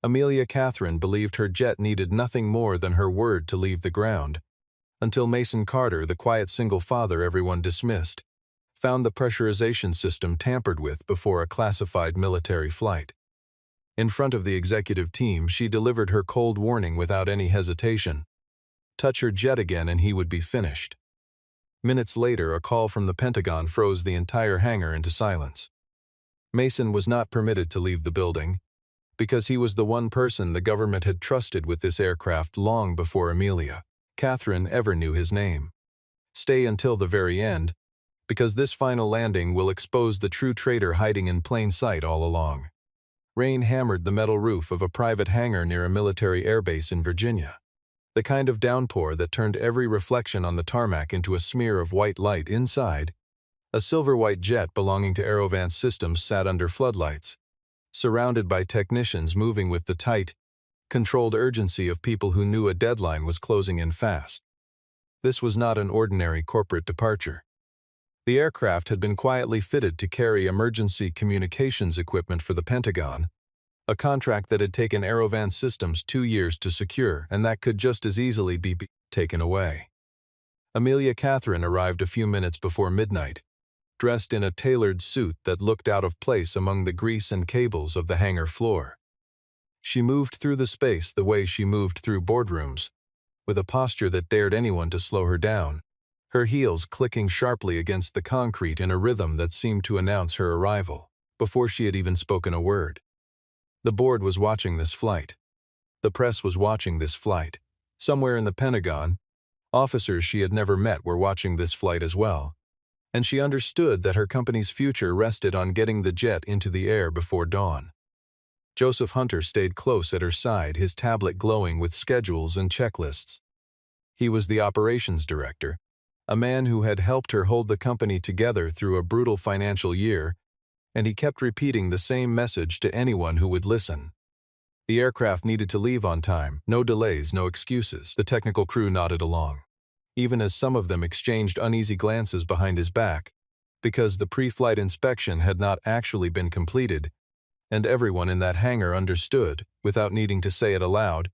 Amelia Catherine believed her jet needed nothing more than her word to leave the ground, until Mason Carter, the quiet single father everyone dismissed, found the pressurization system tampered with before a classified military flight. In front of the executive team, she delivered her cold warning without any hesitation. Touch her jet again and he would be finished. Minutes later, a call from the Pentagon froze the entire hangar into silence. Mason was not permitted to leave the building, because he was the one person the government had trusted with this aircraft long before Amelia Catherine ever knew his name. Stay until the very end, because this final landing will expose the true traitor hiding in plain sight all along. Rain hammered the metal roof of a private hangar near a military airbase in Virginia. The kind of downpour that turned every reflection on the tarmac into a smear of white light inside. A silver-white jet belonging to Aerovance Systems sat under floodlights, surrounded by technicians moving with the tight, controlled urgency of people who knew a deadline was closing in fast. This was not an ordinary corporate departure. The aircraft had been quietly fitted to carry emergency communications equipment for the Pentagon, a contract that had taken Aerovance Systems 2 years to secure and that could just as easily be taken away. Amelia Catherine arrived a few minutes before midnight, dressed in a tailored suit that looked out of place among the grease and cables of the hangar floor. She moved through the space the way she moved through boardrooms, with a posture that dared anyone to slow her down, her heels clicking sharply against the concrete in a rhythm that seemed to announce her arrival, before she had even spoken a word. The board was watching this flight. The press was watching this flight. Somewhere in the Pentagon, officers she had never met were watching this flight as well, and she understood that her company's future rested on getting the jet into the air before dawn. Joseph Hunter stayed close at her side, his tablet glowing with schedules and checklists. He was the operations director, a man who had helped her hold the company together through a brutal financial year, and he kept repeating the same message to anyone who would listen. The aircraft needed to leave on time, no delays, no excuses. The technical crew nodded along, even as some of them exchanged uneasy glances behind his back, because the pre-flight inspection had not actually been completed, and everyone in that hangar understood, without needing to say it aloud,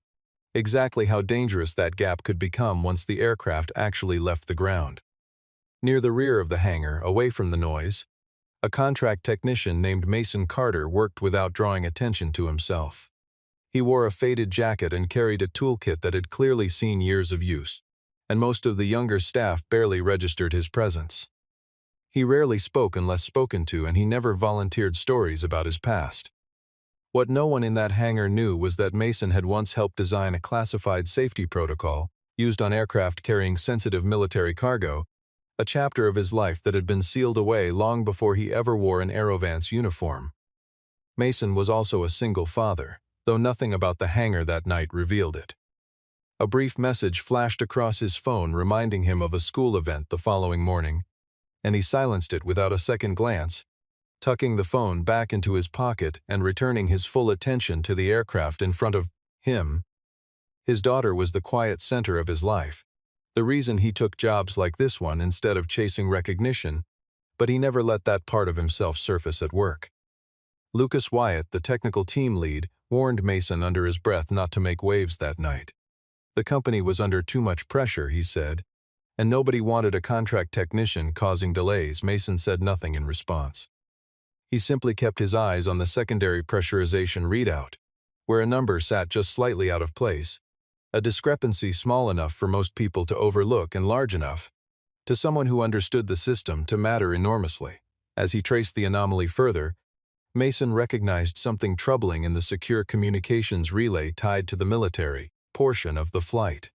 exactly how dangerous that gap could become once the aircraft actually left the ground. Near the rear of the hangar, away from the noise, a contract technician named Mason Carter worked without drawing attention to himself. He wore a faded jacket and carried a toolkit that had clearly seen years of use, and most of the younger staff barely registered his presence. He rarely spoke unless spoken to, and he never volunteered stories about his past. What no one in that hangar knew was that Mason had once helped design a classified safety protocol used on aircraft carrying sensitive military cargo, a chapter of his life that had been sealed away long before he ever wore an Aerovance uniform. Mason was also a single father, though nothing about the hangar that night revealed it. A brief message flashed across his phone reminding him of a school event the following morning, and he silenced it without a second glance, tucking the phone back into his pocket and returning his full attention to the aircraft in front of him. His daughter was the quiet center of his life, the reason he took jobs like this one instead of chasing recognition, but he never let that part of himself surface at work. Lucas Wyatt, the technical team lead, warned Mason under his breath not to make waves that night. The company was under too much pressure, he said, and nobody wanted a contract technician causing delays. Mason said nothing in response. He simply kept his eyes on the secondary pressurization readout, where a number sat just slightly out of place, a discrepancy small enough for most people to overlook and large enough, to someone who understood the system, to matter enormously. As he traced the anomaly further, Mason recognized something troubling in the secure communications relay tied to the military portion of the flight.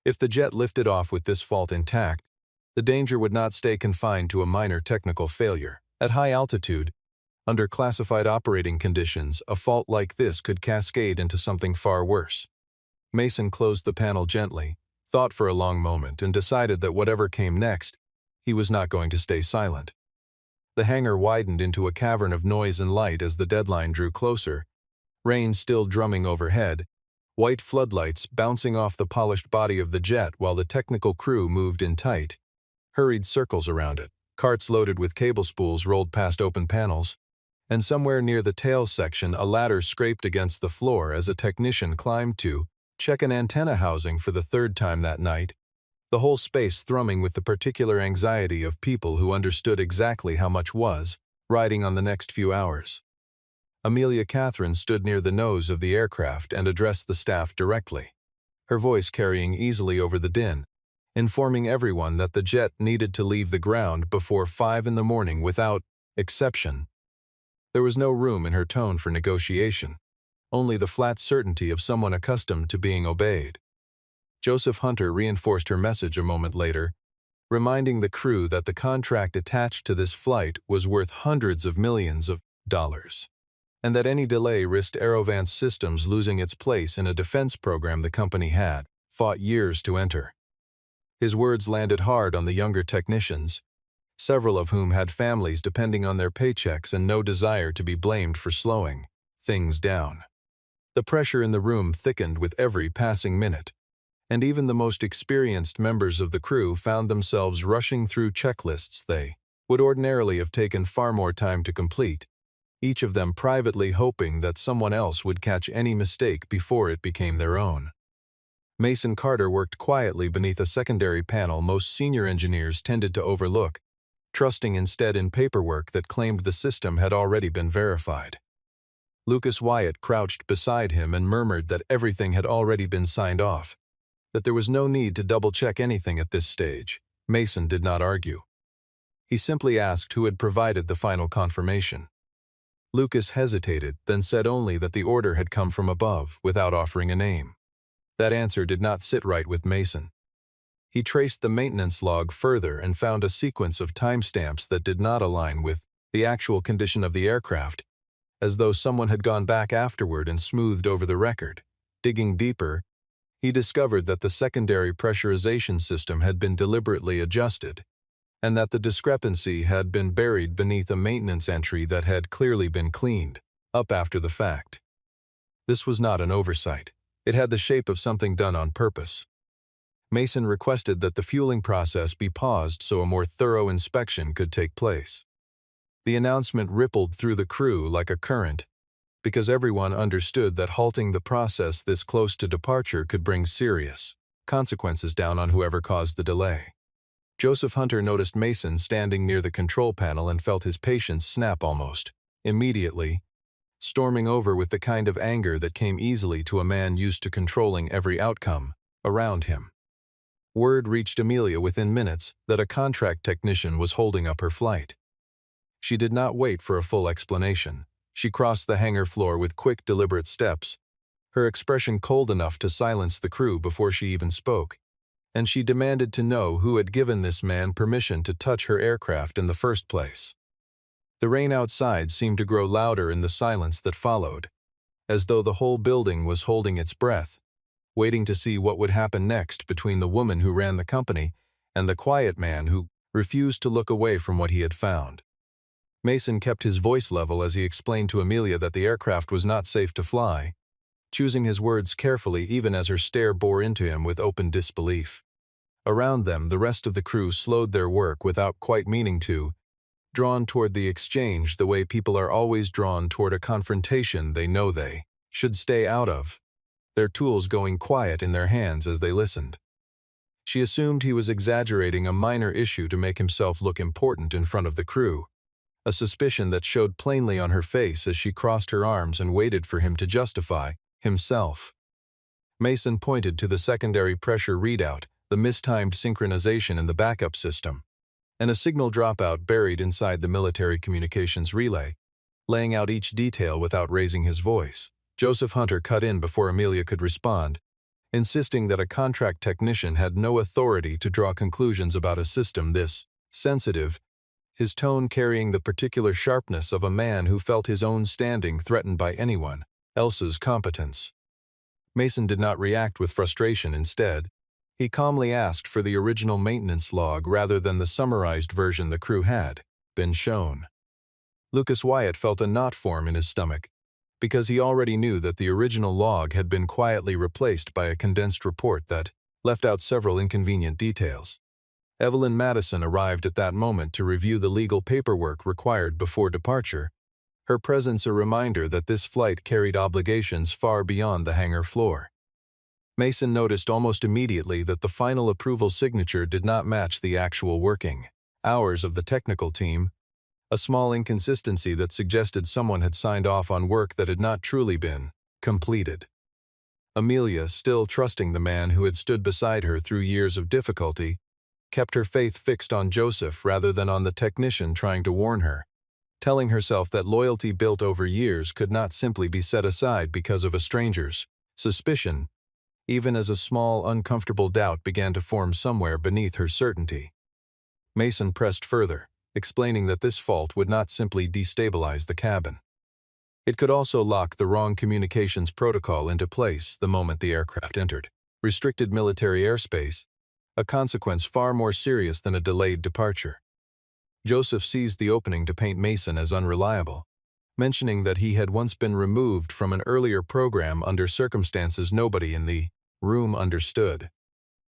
If the jet lifted off with this fault intact, the danger would not stay confined to a minor technical failure. At high altitude, under classified operating conditions, a fault like this could cascade into something far worse. Mason closed the panel gently, thought for a long moment, and decided that whatever came next, he was not going to stay silent. The hangar widened into a cavern of noise and light as the deadline drew closer, rain still drumming overhead, white floodlights bouncing off the polished body of the jet while the technical crew moved in tight, hurried circles around it. Carts loaded with cable spools rolled past open panels, and somewhere near the tail section a ladder scraped against the floor as a technician climbed to check an antenna housing for the third time that night, the whole space thrumming with the particular anxiety of people who understood exactly how much was riding on the next few hours. Amelia Catherine stood near the nose of the aircraft and addressed the staff directly, her voice carrying easily over the din, informing everyone that the jet needed to leave the ground before 5 in the morning without exception. There was no room in her tone for negotiation, only the flat certainty of someone accustomed to being obeyed. Joseph Hunter reinforced her message a moment later, reminding the crew that the contract attached to this flight was worth hundreds of millions of dollars, and that any delay risked Aerovance Systems losing its place in a defense program the company had fought years to enter. His words landed hard on the younger technicians, several of whom had families depending on their paychecks and no desire to be blamed for slowing things down. The pressure in the room thickened with every passing minute, and even the most experienced members of the crew found themselves rushing through checklists they would ordinarily have taken far more time to complete, each of them privately hoping that someone else would catch any mistake before it became their own. Mason Carter worked quietly beneath a secondary panel most senior engineers tended to overlook, trusting instead in paperwork that claimed the system had already been verified. Lucas Wyatt crouched beside him and murmured that everything had already been signed off, that there was no need to double-check anything at this stage. Mason did not argue. He simply asked who had provided the final confirmation. Lucas hesitated, then said only that the order had come from above, without offering a name. That answer did not sit right with Mason. He traced the maintenance log further and found a sequence of timestamps that did not align with the actual condition of the aircraft, as though someone had gone back afterward and smoothed over the record. Digging deeper, he discovered that the secondary pressurization system had been deliberately adjusted, and that the discrepancy had been buried beneath a maintenance entry that had clearly been cleaned up after the fact. This was not an oversight. It had the shape of something done on purpose. Mason requested that the fueling process be paused so a more thorough inspection could take place. The announcement rippled through the crew like a current, because everyone understood that halting the process this close to departure could bring serious consequences down on whoever caused the delay. Joseph Hunter noticed Mason standing near the control panel and felt his patience snap almost immediately, storming over with the kind of anger that came easily to a man used to controlling every outcome around him. Word reached Amelia within minutes that a contract technician was holding up her flight. She did not wait for a full explanation. She crossed the hangar floor with quick, deliberate steps, her expression cold enough to silence the crew before she even spoke, and she demanded to know who had given this man permission to touch her aircraft in the first place. The rain outside seemed to grow louder in the silence that followed, as though the whole building was holding its breath, waiting to see what would happen next between the woman who ran the company and the quiet man who refused to look away from what he had found. Mason kept his voice level as he explained to Amelia that the aircraft was not safe to fly, choosing his words carefully even as her stare bore into him with open disbelief. Around them, the rest of the crew slowed their work without quite meaning to, drawn toward the exchange the way people are always drawn toward a confrontation they know they should stay out of, their tools going quiet in their hands as they listened. She assumed he was exaggerating a minor issue to make himself look important in front of the crew, a suspicion that showed plainly on her face as she crossed her arms and waited for him to justify himself. Mason pointed to the secondary pressure readout, the mistimed synchronization in the backup system, and a signal dropout buried inside the military communications relay, laying out each detail without raising his voice. Joseph Hunter cut in before Amelia could respond, insisting that a contract technician had no authority to draw conclusions about a system this sensitive, his tone carrying the particular sharpness of a man who felt his own standing threatened by anyone else's competence. Mason did not react with frustration. Instead, he calmly asked for the original maintenance log rather than the summarized version the crew had been shown. Lucas Wyatt felt a knot form in his stomach, because he already knew that the original log had been quietly replaced by a condensed report that left out several inconvenient details. Evelyn Madison arrived at that moment to review the legal paperwork required before departure, her presence a reminder that this flight carried obligations far beyond the hangar floor. Mason noticed almost immediately that the final approval signature did not match the actual working hours of the technical team, a small inconsistency that suggested someone had signed off on work that had not truly been completed. Amelia, still trusting the man who had stood beside her through years of difficulty, kept her faith fixed on Joseph rather than on the technician trying to warn her, telling herself that loyalty built over years could not simply be set aside because of a stranger's suspicion, even as a small, uncomfortable doubt began to form somewhere beneath her certainty. Mason pressed further, explaining that this fault would not simply destabilize the cabin. It could also lock the wrong communications protocol into place the moment the aircraft entered restricted military airspace, a consequence far more serious than a delayed departure. Joseph seized the opening to paint Mason as unreliable, mentioning that he had once been removed from an earlier program under circumstances nobody in the room understood.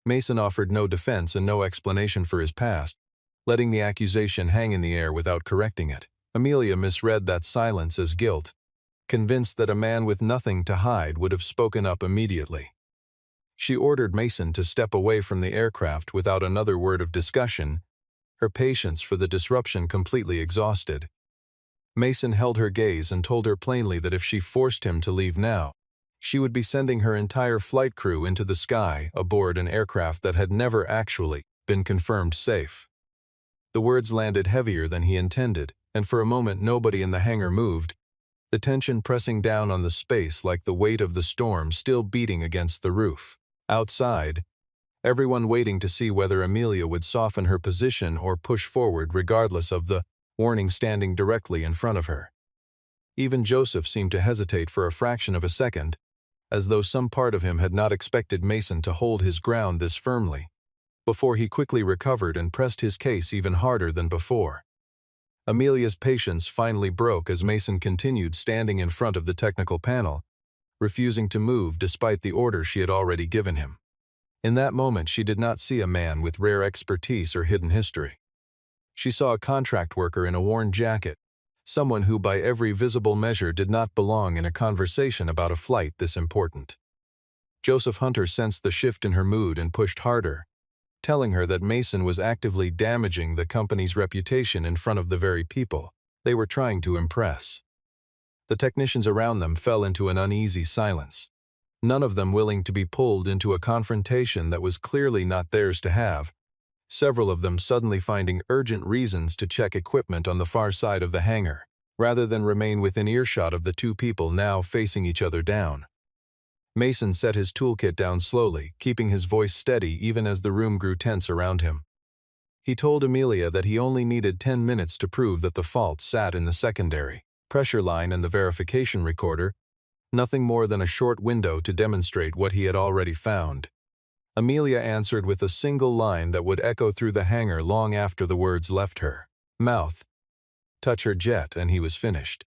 Mason offered no defense and no explanation for his past, letting the accusation hang in the air without correcting it. Amelia misread that silence as guilt, convinced that a man with nothing to hide would have spoken up immediately. She ordered Mason to step away from the aircraft without another word of discussion, her patience for the disruption completely exhausted. Mason held her gaze and told her plainly that if she forced him to leave now, she would be sending her entire flight crew into the sky aboard an aircraft that had never actually been confirmed safe. The words landed heavier than he intended, and for a moment nobody in the hangar moved, the tension pressing down on the space like the weight of the storm still beating against the roof. Outside, everyone waiting to see whether Amelia would soften her position or push forward regardless of the warning standing directly in front of her. Even Joseph seemed to hesitate for a fraction of a second, as though some part of him had not expected Mason to hold his ground this firmly, before he quickly recovered and pressed his case even harder than before. Amelia's patience finally broke as Mason continued standing in front of the technical panel, refusing to move despite the order she had already given him. In that moment she did not see a man with rare expertise or hidden history. She saw a contract worker in a worn jacket, someone who by every visible measure did not belong in a conversation about a flight this important. Joseph Hunter sensed the shift in her mood and pushed harder, telling her that Mason was actively damaging the company's reputation in front of the very people they were trying to impress. The technicians around them fell into an uneasy silence, none of them willing to be pulled into a confrontation that was clearly not theirs to have, several of them suddenly finding urgent reasons to check equipment on the far side of the hangar, rather than remain within earshot of the two people now facing each other down. Mason set his toolkit down slowly, keeping his voice steady even as the room grew tense around him. He told Amelia that he only needed 10 minutes to prove that the fault sat in the secondary pressure line and the verification recorder, nothing more than a short window to demonstrate what he had already found. Amelia answered with a single line that would echo through the hangar long after the words left her mouth. Touch her jet and he was finished.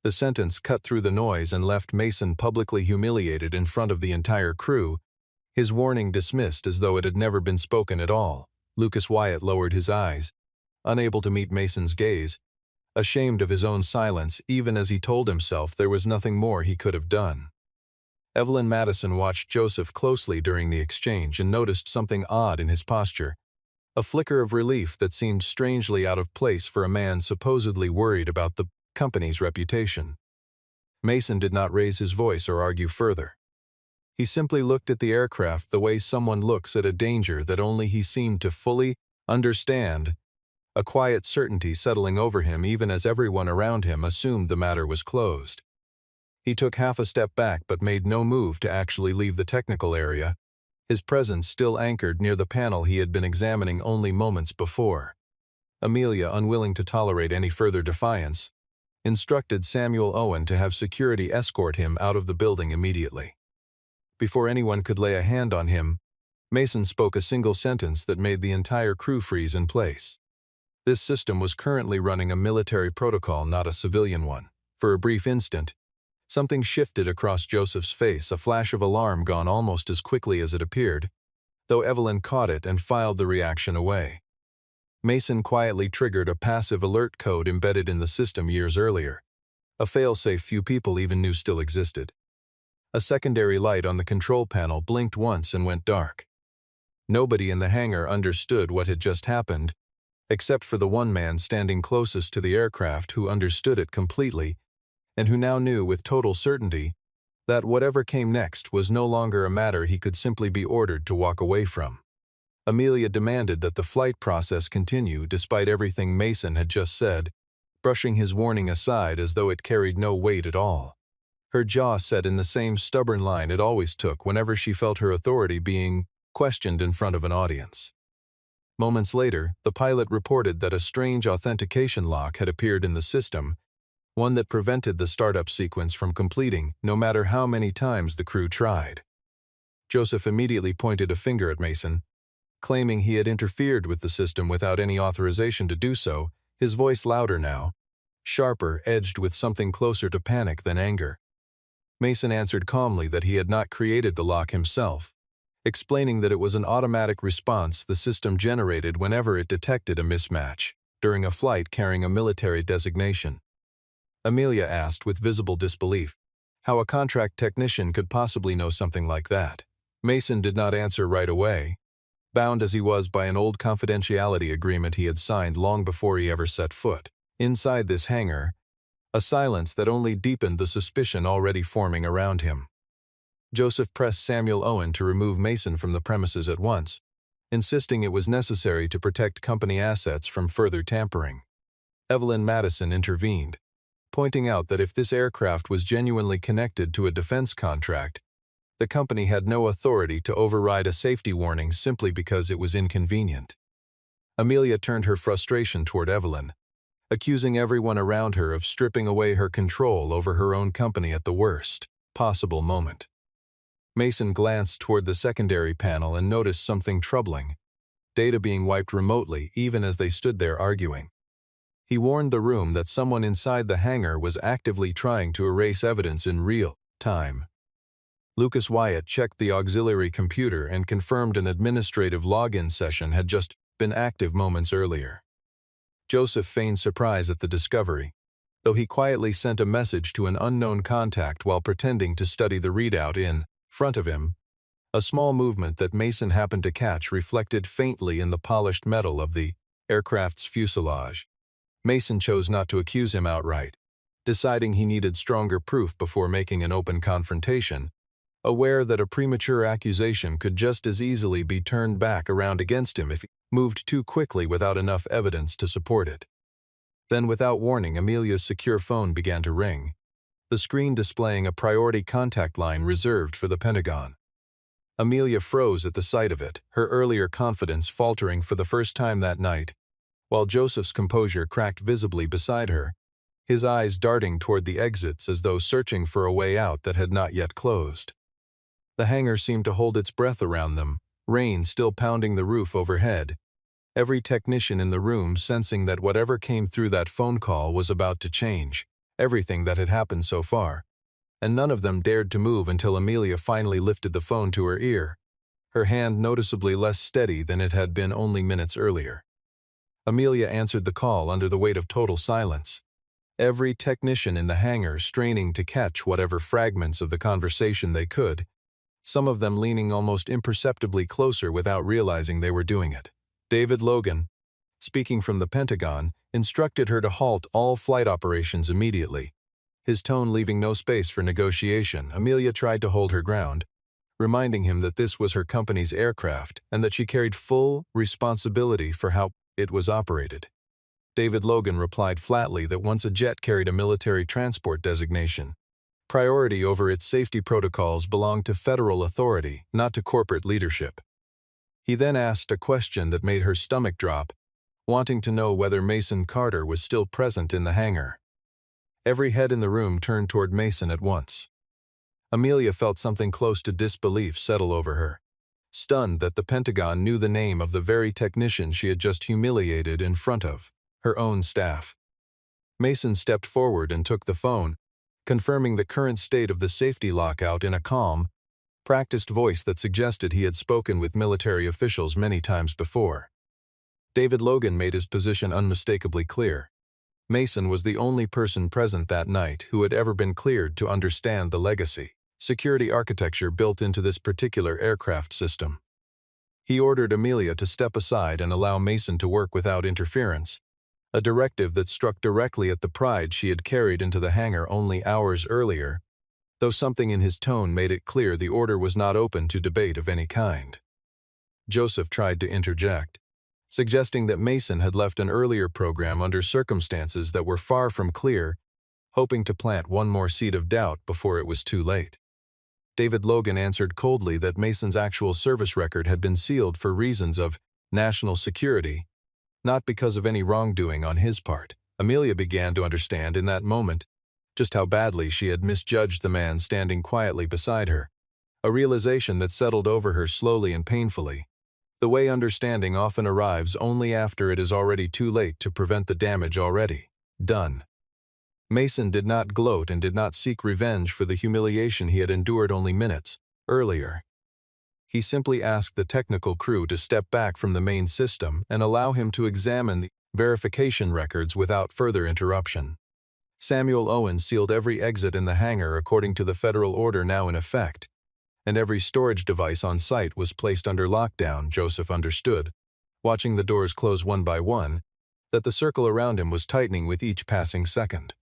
The sentence cut through the noise and left Mason publicly humiliated in front of the entire crew, his warning dismissed as though it had never been spoken at all. Lucas Wyatt lowered his eyes, unable to meet Mason's gaze, ashamed of his own silence even as he told himself there was nothing more he could have done. Evelyn Madison watched Joseph closely during the exchange and noticed something odd in his posture, a flicker of relief that seemed strangely out of place for a man supposedly worried about the company's reputation. Mason did not raise his voice or argue further. He simply looked at the aircraft the way someone looks at a danger that only he seemed to fully understand, a quiet certainty settling over him even as everyone around him assumed the matter was closed. He took half a step back but made no move to actually leave the technical area, his presence still anchored near the panel he had been examining only moments before. Amelia, unwilling to tolerate any further defiance, instructed Samuel Owen to have security escort him out of the building immediately. Before anyone could lay a hand on him, Mason spoke a single sentence that made the entire crew freeze in place. This system was currently running a military protocol, not a civilian one. For a brief instant, something shifted across Joseph's face, a flash of alarm gone almost as quickly as it appeared, though Evelyn caught it and filed the reaction away. Mason quietly triggered a passive alert code embedded in the system years earlier, a failsafe few people even knew still existed. A secondary light on the control panel blinked once and went dark. Nobody in the hangar understood what had just happened, except for the one man standing closest to the aircraft who understood it completely, and who now knew with total certainty that whatever came next was no longer a matter he could simply be ordered to walk away from. Amelia demanded that the flight process continue despite everything Mason had just said, brushing his warning aside as though it carried no weight at all. Her jaw set in the same stubborn line it always took whenever she felt her authority being questioned in front of an audience. Moments later, the pilot reported that a strange authentication lock had appeared in the system, one that prevented the startup sequence from completing no matter how many times the crew tried. Joseph immediately pointed a finger at Mason, claiming he had interfered with the system without any authorization to do so, his voice louder now, sharper, edged with something closer to panic than anger. Mason answered calmly that he had not created the lock himself, explaining that it was an automatic response the system generated whenever it detected a mismatch during a flight carrying a military designation. Amelia asked with visible disbelief how a contract technician could possibly know something like that. Mason did not answer right away, bound as he was by an old confidentiality agreement he had signed long before he ever set foot inside this hangar, a silence that only deepened the suspicion already forming around him. Joseph pressed Samuel Owen to remove Mason from the premises at once, insisting it was necessary to protect company assets from further tampering. Evelyn Madison intervened, pointing out that if this aircraft was genuinely connected to a defense contract, the company had no authority to override a safety warning simply because it was inconvenient. Amelia turned her frustration toward Evelyn, accusing everyone around her of stripping away her control over her own company at the worst possible moment. Mason glanced toward the secondary panel and noticed something troubling, data being wiped remotely even as they stood there arguing. He warned the room that someone inside the hangar was actively trying to erase evidence in real time. Lucas Wyatt checked the auxiliary computer and confirmed an administrative login session had just been active moments earlier. Joseph feigned surprise at the discovery, though he quietly sent a message to an unknown contact while pretending to study the readout in front of him. A small movement that Mason happened to catch reflected faintly in the polished metal of the aircraft's fuselage. Mason chose not to accuse him outright, deciding he needed stronger proof before making an open confrontation, aware that a premature accusation could just as easily be turned back around against him if he moved too quickly without enough evidence to support it. Then, without warning, Amelia's secure phone began to ring, the screen displaying a priority contact line reserved for the Pentagon. Amelia froze at the sight of it, her earlier confidence faltering for the first time that night, while Joseph's composure cracked visibly beside her, his eyes darting toward the exits as though searching for a way out that had not yet closed. The hangar seemed to hold its breath around them, rain still pounding the roof overhead, every technician in the room sensing that whatever came through that phone call was about to change everything that had happened so far, and none of them dared to move until Amelia finally lifted the phone to her ear, her hand noticeably less steady than it had been only minutes earlier. Amelia answered the call under the weight of total silence, every technician in the hangar straining to catch whatever fragments of the conversation they could, some of them leaning almost imperceptibly closer without realizing they were doing it. David Logan, speaking from the Pentagon, instructed her to halt all flight operations immediately. His tone leaving no space for negotiation, Amelia tried to hold her ground, reminding him that this was her company's aircraft and that she carried full responsibility for how it was operated. David Logan replied flatly that once a jet carried a military transport designation, priority over its safety protocols belonged to federal authority, not to corporate leadership. He then asked a question that made her stomach drop, wanting to know whether Mason Carter was still present in the hangar. Every head in the room turned toward Mason at once. Amelia felt something close to disbelief settle over her, stunned that the Pentagon knew the name of the very technician she had just humiliated in front of her own staff. Mason stepped forward and took the phone, confirming the current state of the safety lockout in a calm, practiced voice that suggested he had spoken with military officials many times before. David Logan made his position unmistakably clear. Mason was the only person present that night who had ever been cleared to understand the legacy security architecture built into this particular aircraft system. He ordered Amelia to step aside and allow Mason to work without interference, a directive that struck directly at the pride she had carried into the hangar only hours earlier, though something in his tone made it clear the order was not open to debate of any kind. Joseph tried to interject, suggesting that Mason had left an earlier program under circumstances that were far from clear, hoping to plant one more seed of doubt before it was too late. David Logan answered coldly that Mason's actual service record had been sealed for reasons of national security, not because of any wrongdoing on his part. Amelia began to understand in that moment just how badly she had misjudged the man standing quietly beside her, a realization that settled over her slowly and painfully, the way understanding often arrives only after it is already too late to prevent the damage already done. Mason did not gloat and did not seek revenge for the humiliation he had endured only minutes earlier. He simply asked the technical crew to step back from the main system and allow him to examine the verification records without further interruption. Samuel Owen sealed every exit in the hangar according to the federal order now in effect, and every storage device on site was placed under lockdown. Joseph understood, watching the doors close one by one, that the circle around him was tightening with each passing second.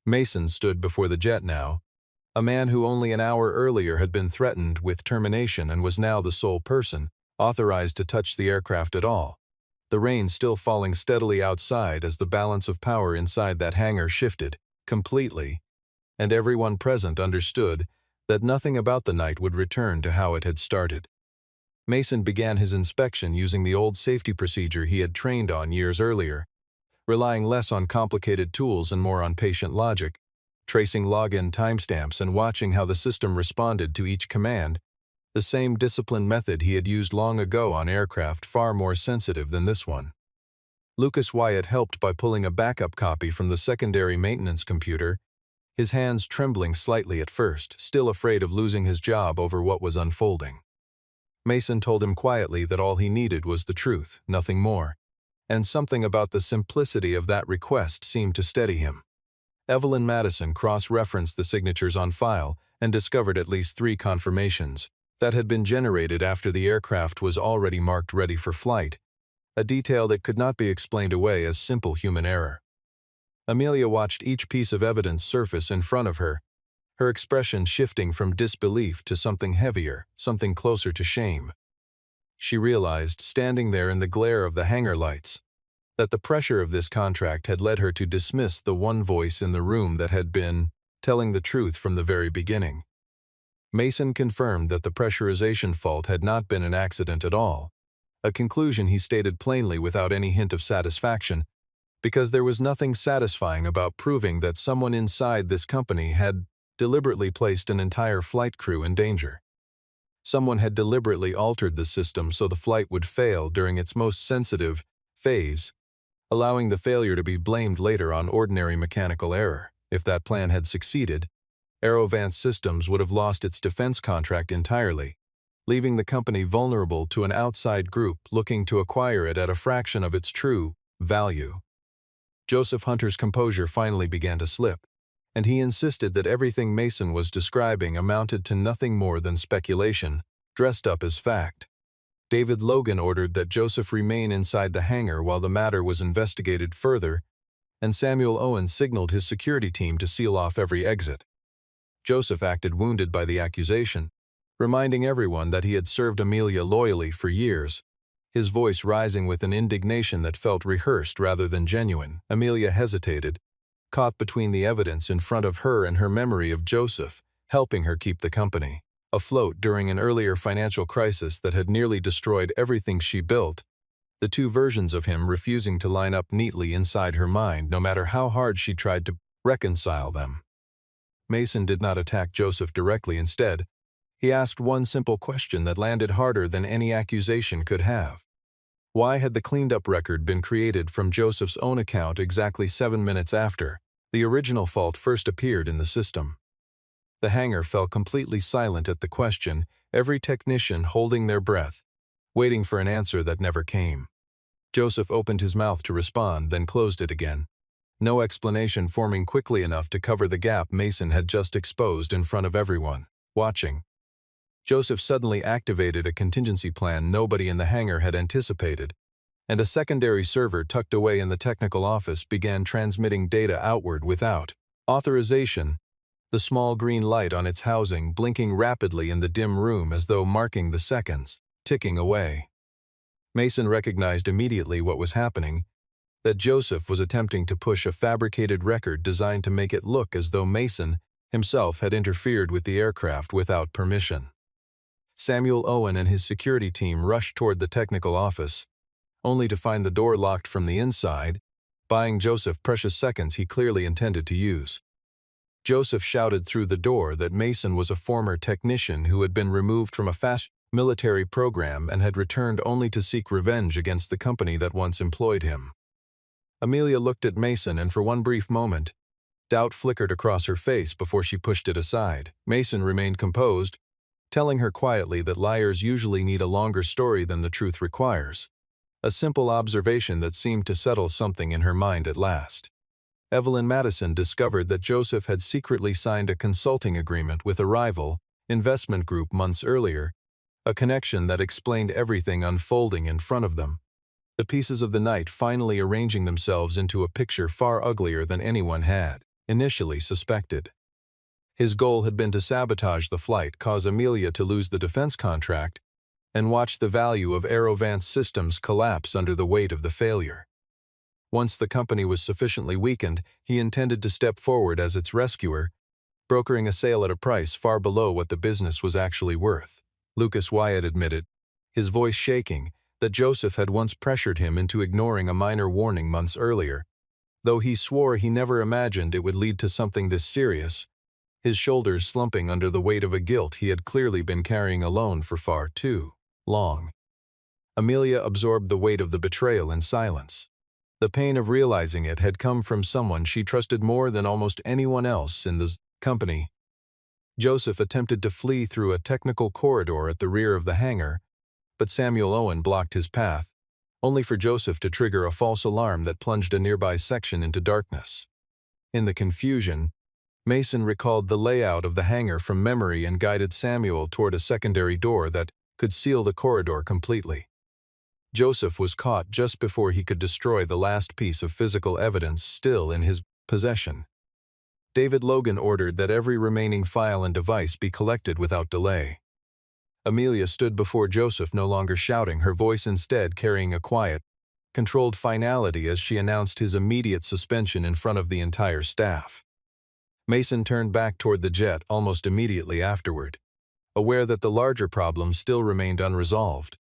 Mason stood before the jet now, a man who only an hour earlier had been threatened with termination and was now the sole person authorized to touch the aircraft at all, the rain still falling steadily outside as the balance of power inside that hangar shifted completely, and everyone present understood that nothing about the night would return to how it had started. Mason began his inspection using the old safety procedure he had trained on years earlier, relying less on complicated tools and more on patient logic, tracing login timestamps and watching how the system responded to each command, the same disciplined method he had used long ago on aircraft far more sensitive than this one. Lucas Wyatt helped by pulling a backup copy from the secondary maintenance computer, his hands trembling slightly at first, still afraid of losing his job over what was unfolding. Mason told him quietly that all he needed was the truth, nothing more, and something about the simplicity of that request seemed to steady him. Evelyn Madison cross-referenced the signatures on file and discovered at least 3 confirmations that had been generated after the aircraft was already marked ready for flight, a detail that could not be explained away as simple human error. Amelia watched each piece of evidence surface in front of her, her expression shifting from disbelief to something heavier, something closer to shame. She realized, standing there in the glare of the hangar lights, that the pressure of this contract had led her to dismiss the one voice in the room that had been telling the truth from the very beginning. Mason confirmed that the pressurization fault had not been an accident at all, a conclusion he stated plainly without any hint of satisfaction, because there was nothing satisfying about proving that someone inside this company had deliberately placed an entire flight crew in danger. Someone had deliberately altered the system so the flight would fail during its most sensitive phase, allowing the failure to be blamed later on ordinary mechanical error. If that plan had succeeded, Aerovance Systems would have lost its defense contract entirely, leaving the company vulnerable to an outside group looking to acquire it at a fraction of its true value. Joseph Hunter's composure finally began to slip, and he insisted that everything Mason was describing amounted to nothing more than speculation, dressed up as fact. David Logan ordered that Joseph remain inside the hangar while the matter was investigated further, and Samuel Owen signaled his security team to seal off every exit. Joseph acted wounded by the accusation, reminding everyone that he had served Amelia loyally for years, his voice rising with an indignation that felt rehearsed rather than genuine. Amelia hesitated, caught between the evidence in front of her and her memory of Joseph, helping her keep the company afloat during an earlier financial crisis that had nearly destroyed everything she built, the 2 versions of him refusing to line up neatly inside her mind no matter how hard she tried to reconcile them. Mason did not attack Joseph directly. Instead, he asked one simple question that landed harder than any accusation could have. Why had the cleaned-up record been created from Joseph's own account exactly 7 minutes after the original fault first appeared in the system? The hangar fell completely silent at the question, every technician holding their breath, waiting for an answer that never came. Joseph opened his mouth to respond, then closed it again. no explanation forming quickly enough to cover the gap Mason had just exposed in front of everyone watching. Joseph suddenly activated a contingency plan nobody in the hangar had anticipated, and a secondary server tucked away in the technical office began transmitting data outward without authorization, the small green light on its housing blinking rapidly in the dim room as though marking the seconds ticking away. Mason recognized immediately what was happening, that Joseph was attempting to push a fabricated record designed to make it look as though Mason himself had interfered with the aircraft without permission. Samuel Owen and his security team rushed toward the technical office, only to find the door locked from the inside, buying Joseph precious seconds he clearly intended to use. Joseph shouted through the door that Mason was a former technician who had been removed from a fast military program and had returned only to seek revenge against the company that once employed him. Amelia looked at Mason, and for one brief moment, doubt flickered across her face before she pushed it aside. Mason remained composed, telling her quietly that liars usually need a longer story than the truth requires, a simple observation that seemed to settle something in her mind at last. Evelyn Madison discovered that Joseph had secretly signed a consulting agreement with a rival investment group months earlier, a connection that explained everything unfolding in front of them, the pieces of the night finally arranging themselves into a picture far uglier than anyone had initially suspected. His goal had been to sabotage the flight, cause Amelia to lose the defense contract, and watch the value of Aerovance Systems collapse under the weight of the failure. Once the company was sufficiently weakened, he intended to step forward as its rescuer, brokering a sale at a price far below what the business was actually worth. Lucas Wyatt admitted, his voice shaking, that Joseph had once pressured him into ignoring a minor warning months earlier, though he swore he never imagined it would lead to something this serious, his shoulders slumping under the weight of a guilt he had clearly been carrying alone for far too long. Amelia absorbed the weight of the betrayal in silence. The pain of realizing it had come from someone she trusted more than almost anyone else in the company. Joseph attempted to flee through a technical corridor at the rear of the hangar, but Samuel Owen blocked his path, only for Joseph to trigger a false alarm that plunged a nearby section into darkness. In the confusion, Mason recalled the layout of the hangar from memory and guided Samuel toward a secondary door that could seal the corridor completely. Joseph was caught just before he could destroy the last piece of physical evidence still in his possession. David Logan ordered that every remaining file and device be collected without delay. Amelia stood before Joseph, no longer shouting, her voice instead carrying a quiet, controlled finality as she announced his immediate suspension in front of the entire staff. Mason turned back toward the jet almost immediately afterward, aware that the larger problem still remained unresolved,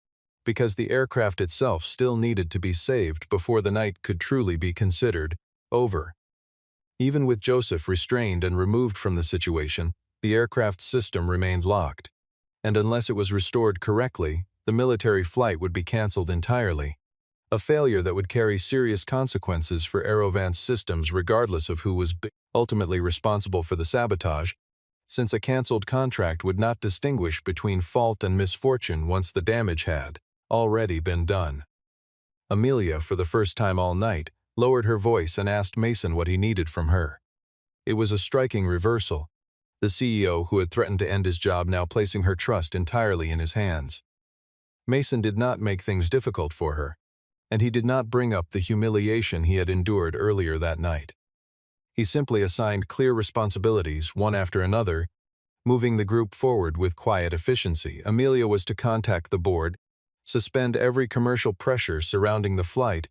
because the aircraft itself still needed to be saved before the night could truly be considered over. Even with Joseph restrained and removed from the situation, the aircraft's system remained locked, and unless it was restored correctly, the military flight would be canceled entirely, a failure that would carry serious consequences for Aerovance Systems regardless of who was ultimately responsible for the sabotage, since a canceled contract would not distinguish between fault and misfortune once the damage had already been done. Amelia, for the first time all night, lowered her voice and asked Mason what he needed from her. It was a striking reversal, the CEO who had threatened to end his job now placing her trust entirely in his hands. Mason did not make things difficult for her, and he did not bring up the humiliation he had endured earlier that night. He simply assigned clear responsibilities, one after another, moving the group forward with quiet efficiency. Amelia was to contact the board, suspend every commercial pressure surrounding the flight,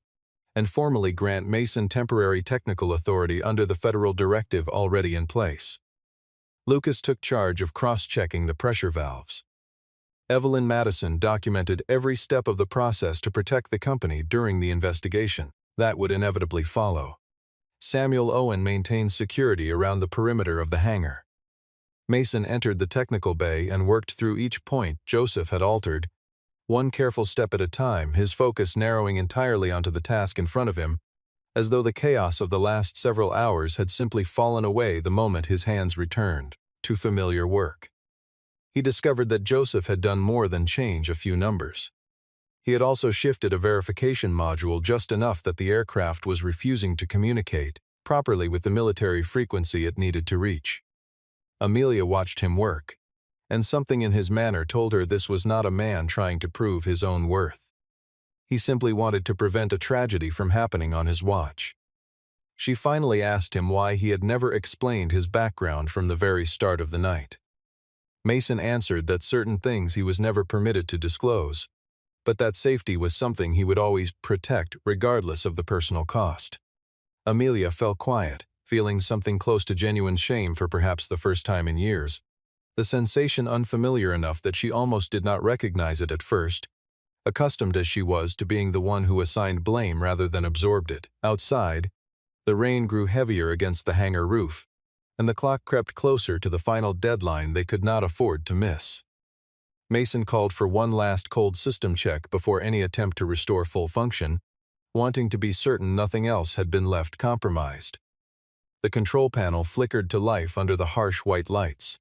and formally grant Mason temporary technical authority under the federal directive already in place. Lucas took charge of cross-checking the pressure valves. Evelyn Madison documented every step of the process to protect the company during the investigation that would inevitably follow. Samuel Owen maintained security around the perimeter of the hangar. Mason entered the technical bay and worked through each point Joseph had altered, one careful step at a time, his focus narrowing entirely onto the task in front of him, as though the chaos of the last several hours had simply fallen away the moment his hands returned to familiar work. He discovered that Joseph had done more than change a few numbers. He had also shifted a verification module just enough that the aircraft was refusing to communicate, properly with the military frequency it needed to reach. Amelia watched him work, and something in his manner told her this was not a man trying to prove his own worth. He simply wanted to prevent a tragedy from happening on his watch. She finally asked him why he had never explained his background from the very start of the night. Mason answered that certain things he was never permitted to disclose, but that safety was something he would always protect regardless of the personal cost. Amelia fell quiet, feeling something close to genuine shame for perhaps the first time in years, the sensation unfamiliar enough that she almost did not recognize it at first, accustomed as she was to being the one who assigned blame rather than absorbed it. Outside, the rain grew heavier against the hangar roof, and the clock crept closer to the final deadline they could not afford to miss. Mason called for one last cold system check before any attempt to restore full function, wanting to be certain nothing else had been left compromised. The control panel flickered to life under the harsh white lights,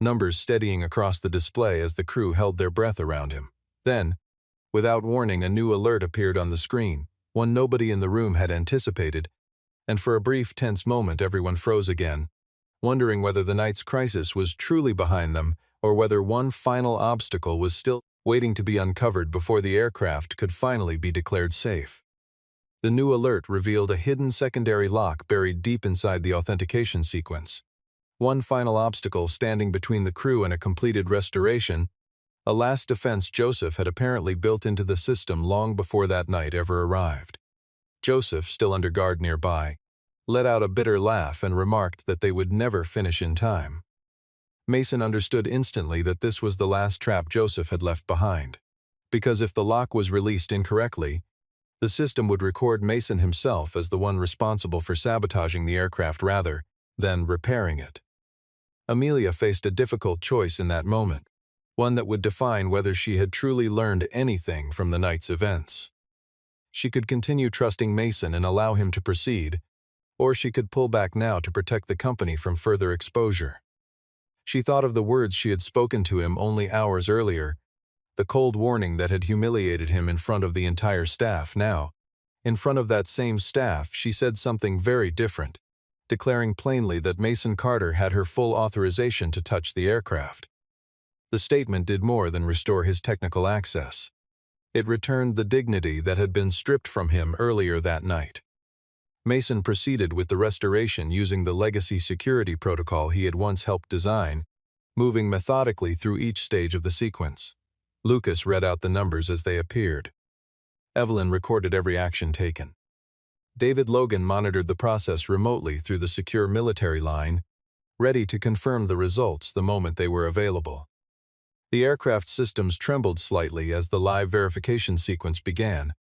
numbers steadying across the display as the crew held their breath around him. Then, without warning, a new alert appeared on the screen, one nobody in the room had anticipated, and for a brief tense moment everyone froze again, wondering whether the night's crisis was truly behind them or whether one final obstacle was still waiting to be uncovered before the aircraft could finally be declared safe. The new alert revealed a hidden secondary lock buried deep inside the authentication sequence. One final obstacle standing between the crew and a completed restoration, a last defense Joseph had apparently built into the system long before that night ever arrived. Joseph, still under guard nearby, let out a bitter laugh and remarked that they would never finish in time. Mason understood instantly that this was the last trap Joseph had left behind, because if the lock was released incorrectly, the system would record Mason himself as the one responsible for sabotaging the aircraft rather than repairing it. Amelia faced a difficult choice in that moment, one that would define whether she had truly learned anything from the night's events. She could continue trusting Mason and allow him to proceed, or she could pull back now to protect the company from further exposure. She thought of the words she had spoken to him only hours earlier, the cold warning that had humiliated him in front of the entire staff. Now, in front of that same staff, she said something very different, declaring plainly that Mason Carter had her full authorization to touch the aircraft. The statement did more than restore his technical access. It returned the dignity that had been stripped from him earlier that night. Mason proceeded with the restoration using the legacy security protocol he had once helped design, moving methodically through each stage of the sequence. Lucas read out the numbers as they appeared. Evelyn recorded every action taken. David Logan monitored the process remotely through the secure military line, ready to confirm the results the moment they were available. The aircraft systems trembled slightly as the live verification sequence began,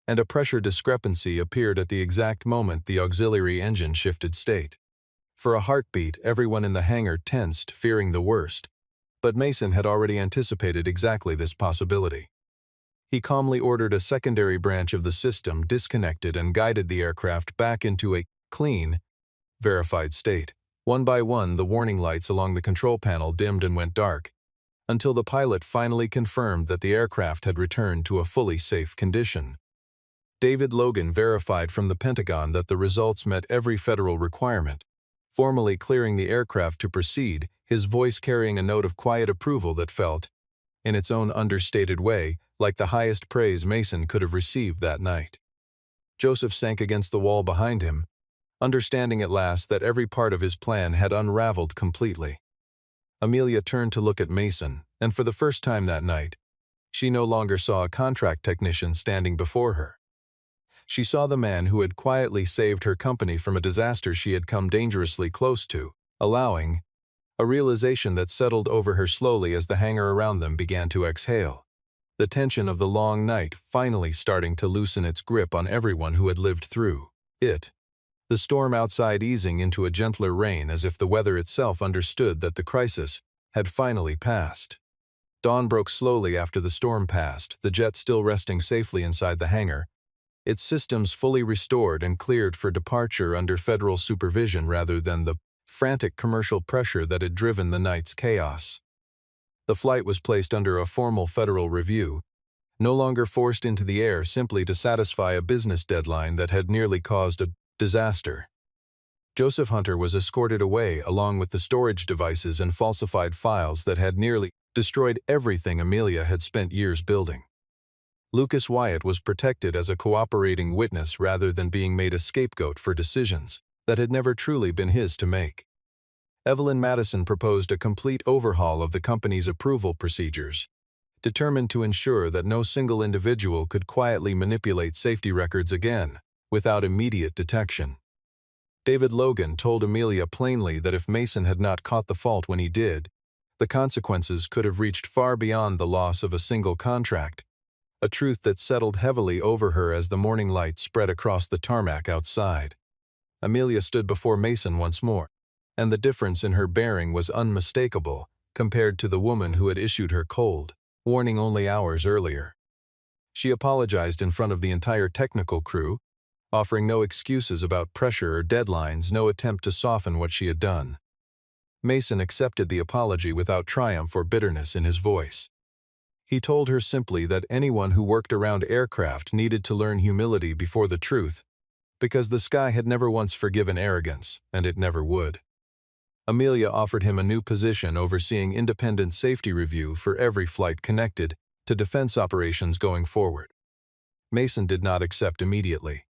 and a pressure discrepancy appeared at the exact moment the auxiliary engine shifted state. For a heartbeat, everyone in the hangar tensed, fearing the worst, but Mason had already anticipated exactly this possibility. He calmly ordered a secondary branch of the system disconnected and guided the aircraft back into a clean, verified state. One by one, the warning lights along the control panel dimmed and went dark, until the pilot finally confirmed that the aircraft had returned to a fully safe condition. David Logan verified from the Pentagon that the results met every federal requirement, formally clearing the aircraft to proceed, his voice carrying a note of quiet approval that felt, in its own understated way, like the highest praise Mason could have received that night. Joseph sank against the wall behind him, understanding at last that every part of his plan had unraveled completely. Amelia turned to look at Mason, and for the first time that night, she no longer saw a contract technician standing before her. She saw the man who had quietly saved her company from a disaster she had come dangerously close to, allowing a realization that settled over her slowly as the hangar around them began to exhale, the tension of the long night finally starting to loosen its grip on everyone who had lived through it. The storm outside easing into a gentler rain as if the weather itself understood that the crisis had finally passed. Dawn broke slowly after the storm passed, the jet still resting safely inside the hangar, its systems fully restored and cleared for departure under federal supervision rather than the frantic commercial pressure that had driven the night's chaos. The flight was placed under a formal federal review, no longer forced into the air simply to satisfy a business deadline that had nearly caused a disaster. Joseph Hunter was escorted away along with the storage devices and falsified files that had nearly destroyed everything Amelia had spent years building. Lucas Wyatt was protected as a cooperating witness rather than being made a scapegoat for decisions that had never truly been his to make. Evelyn Madison proposed a complete overhaul of the company's approval procedures, determined to ensure that no single individual could quietly manipulate safety records again, without immediate detection. David Logan told Amelia plainly that if Mason had not caught the fault when he did, the consequences could have reached far beyond the loss of a single contract, a truth that settled heavily over her as the morning light spread across the tarmac outside. Amelia stood before Mason once more, and the difference in her bearing was unmistakable compared to the woman who had issued her cold warning only hours earlier. She apologized in front of the entire technical crew, offering no excuses about pressure or deadlines, no attempt to soften what she had done. Mason accepted the apology without triumph or bitterness in his voice. He told her simply that anyone who worked around aircraft needed to learn humility before the truth, because the sky had never once forgiven arrogance, and it never would. Amelia offered him a new position overseeing independent safety review for every flight connected to defense operations going forward. Mason did not accept immediately.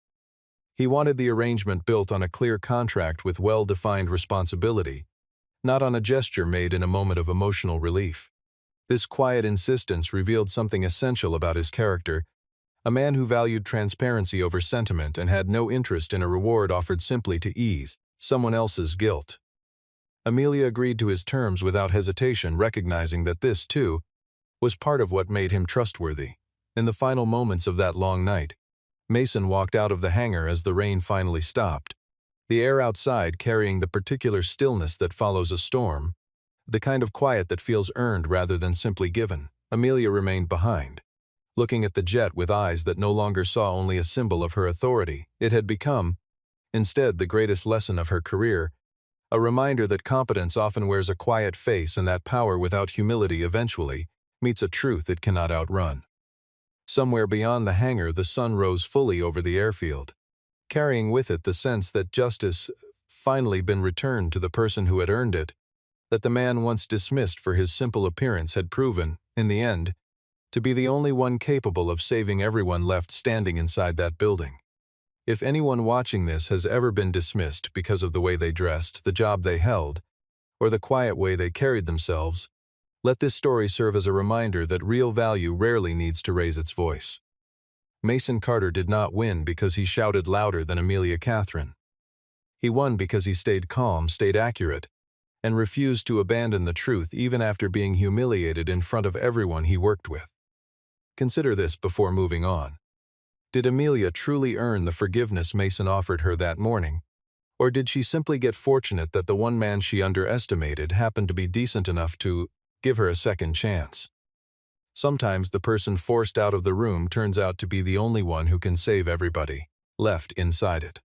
He wanted the arrangement built on a clear contract with well-defined responsibility, not on a gesture made in a moment of emotional relief. This quiet insistence revealed something essential about his character, a man who valued transparency over sentiment and had no interest in a reward offered simply to ease someone else's guilt. Amelia agreed to his terms without hesitation, recognizing that this, too, was part of what made him trustworthy. In the final moments of that long night, Mason walked out of the hangar as the rain finally stopped, the air outside carrying the particular stillness that follows a storm, the kind of quiet that feels earned rather than simply given. Amelia remained behind, looking at the jet with eyes that no longer saw only a symbol of her authority. It had become, instead, the greatest lesson of her career, a reminder that competence often wears a quiet face and that power without humility eventually meets a truth it cannot outrun. Somewhere beyond the hangar, the sun rose fully over the airfield, carrying with it the sense that justice finally been returned to the person who had earned it, that the man once dismissed for his simple appearance had proven, in the end, to be the only one capable of saving everyone left standing inside that building. If anyone watching this has ever been dismissed because of the way they dressed, the job they held, or the quiet way they carried themselves, let this story serve as a reminder that real value rarely needs to raise its voice. Mason Carter did not win because he shouted louder than Amelia Catherine. He won because he stayed calm, stayed accurate, and refused to abandon the truth even after being humiliated in front of everyone he worked with. Consider this before moving on. Did Amelia truly earn the forgiveness Mason offered her that morning, or did she simply get fortunate that the one man she underestimated happened to be decent enough to give her a second chance? Sometimes the person forced out of the room turns out to be the only one who can save everybody left inside it.